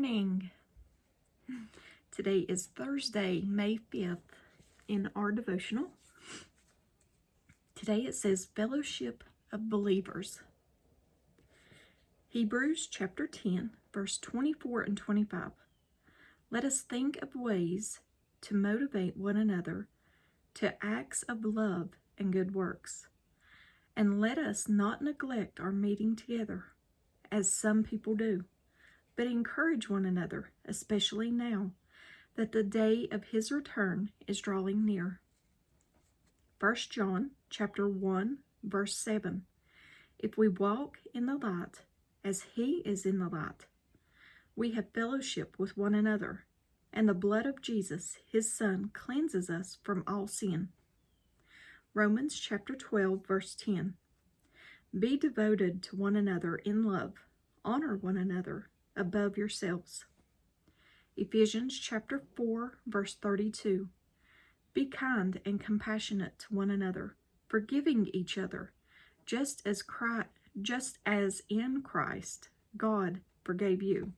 morning. Today is Thursday, May 5th. In our devotional, today it says Fellowship of Believers. Hebrews chapter 10, verse 24 and 25. Let us think of ways to motivate one another to acts of love and good works. And let us not neglect our meeting together, as some people do, but encourage one another, especially now that the day of his return is drawing near. 1 John chapter 1, verse 7. If we walk in the light as he is in the light, we have fellowship with one another, and the blood of Jesus, his Son, cleanses us from all sin. Romans chapter 12, verse 10. Be devoted to one another in love. Honor one another above yourselves. Ephesians chapter 4, verse 32. Be kind and compassionate to one another, forgiving each other, just as in Christ God forgave you.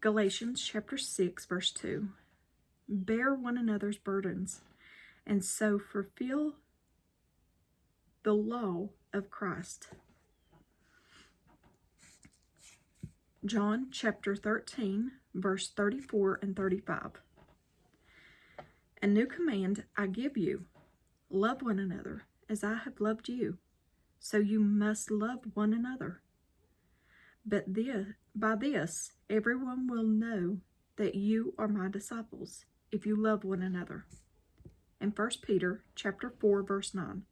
Galatians chapter 6, verse 2. Bear one another's burdens, and so fulfill the law of Christ. John chapter 13, verse 34 and 35. A new command I give you, love one another as I have loved you, so you must love one another. But by this everyone will know that you are my disciples, if you love one another. And 1 Peter chapter 4, verse 9.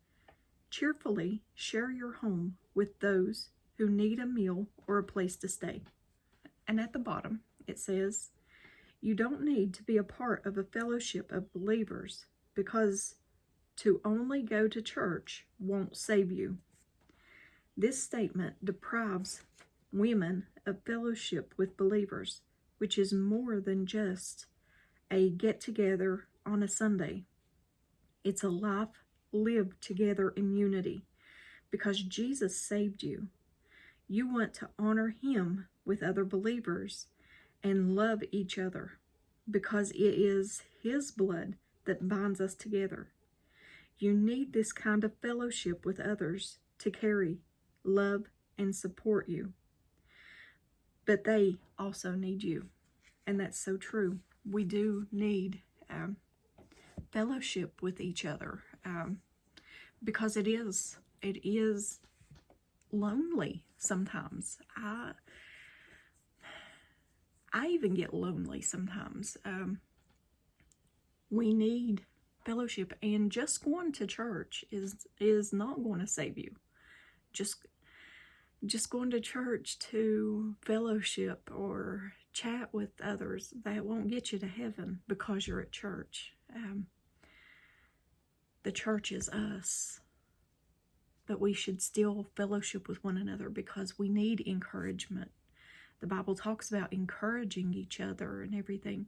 Cheerfully share your home with those who need a meal or a place to stay. And at the bottom, it says, you don't need to be a part of a fellowship of believers, because to only go to church won't save you. This statement deprives women of fellowship with believers, which is more than just a get-together on a Sunday. It's a life lived together in unity, because Jesus saved you. You want to honor him with other believers and love each other, because it is his blood that binds us together. You need this kind of fellowship with others to carry, love, and support you. But they also need you. And that's so true. We do need fellowship with each other, because it is lonely sometimes. I even get lonely sometimes. We need fellowship, and just going to church is not going to save you. Just going to church to fellowship or chat with others, that won't get you to heaven because you're at church. The church is us, but we should still fellowship with one another because we need encouragement. The Bible talks about encouraging each other and everything,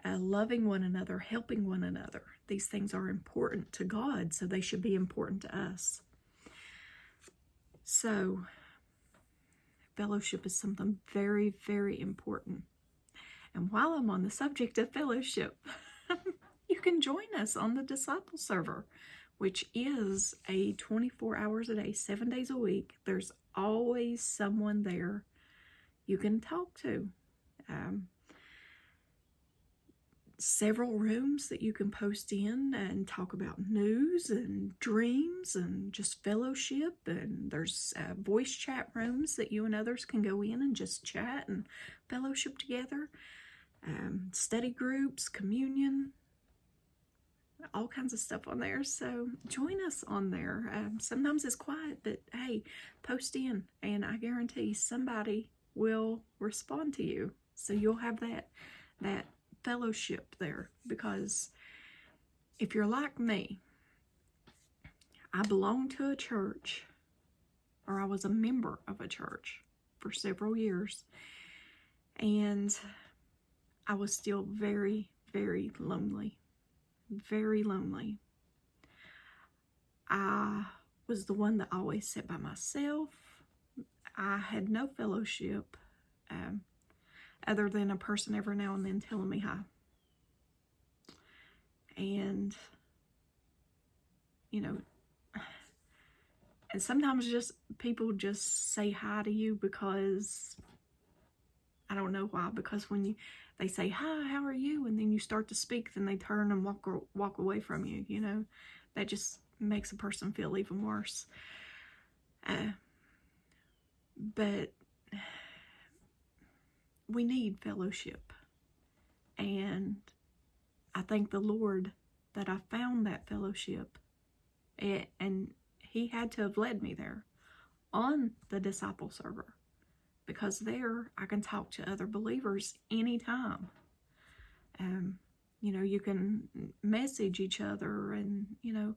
loving one another, helping one another. These things are important to God, so they should be important to us. So, fellowship is something very, very important. And while I'm on the subject of fellowship, you can join us on the Disciple Server, which is a 24 hours a day, 7 days a week. There's always someone there you can talk to. Several rooms that you can post in and talk about news and dreams and just fellowship. And there's voice chat rooms that you and others can go in and just chat and fellowship together. Study groups, communion, all kinds of stuff on there. So join us on there. Sometimes it's quiet, but hey, post in and I guarantee somebody will respond to you. So you'll have that fellowship there, because if you're like me, I belonged to a church, or I was a member of a church for several years, and I was still very, very lonely. Very lonely. I was the one that always sat by myself. I had no fellowship. other than a person every now and then telling me hi. And, you know, and sometimes just people just say hi to you because, I don't know why, because when they say, hi, how are you? And then you start to speak, then they turn and walk away from you, you know. That just makes a person feel even worse. But we need fellowship. And I thank the Lord that I found that fellowship. And He had to have led me there on the disciple server, because there I can talk to other believers anytime. You know, you can message each other, and, you know,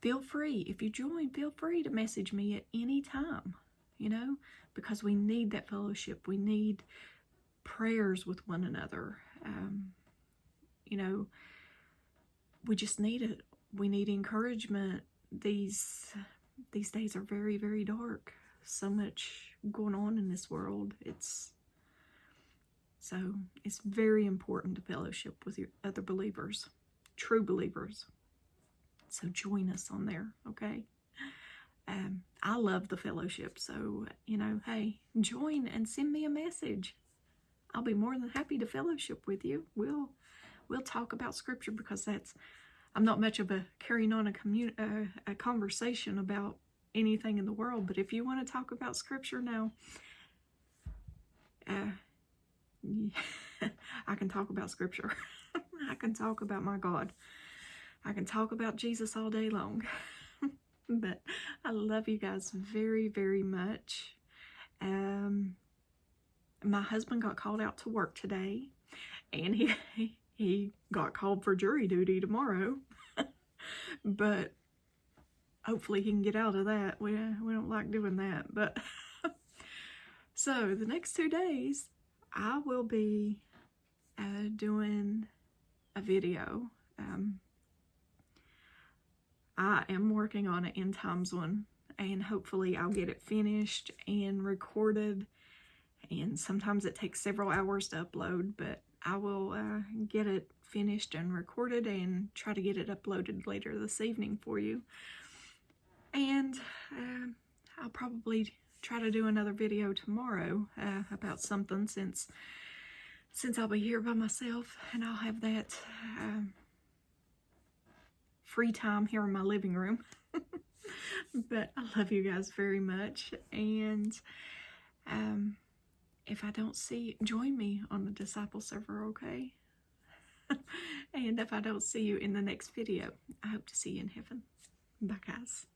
feel free. If you join, feel free to message me at any time, you know, because we need that fellowship. We need prayers with one another. You know, we just need it. We need encouragement. These days are very, very dark. So much going on in this world. It's very important to fellowship with your other believers, true believers. So join us on there, okay? I love the fellowship, so, you know, hey, join and send me a message. I'll be more than happy to fellowship with you. We'll talk about scripture, because I'm not much of a carrying on a conversation about anything in the world, but if you want to talk about scripture now, I can talk about scripture. I can talk about my God. I can talk about Jesus all day long. But I love you guys very, very much. My husband got called out to work today, and he got called for jury duty tomorrow. But hopefully he can get out of that. We don't like doing that. But so the next 2 days, I will be doing a video. I am working on an end times one, and hopefully I'll get it finished and recorded. And sometimes it takes several hours to upload, but I will get it finished and recorded and try to get it uploaded later this evening for you. And I'll probably try to do another video tomorrow about something, since I'll be here by myself, and I'll have that free time here in my living room. But I love you guys very much, and if I don't see you, join me on the disciple server, okay? And if I don't see you in the next video, I hope to see you in heaven. Bye, guys.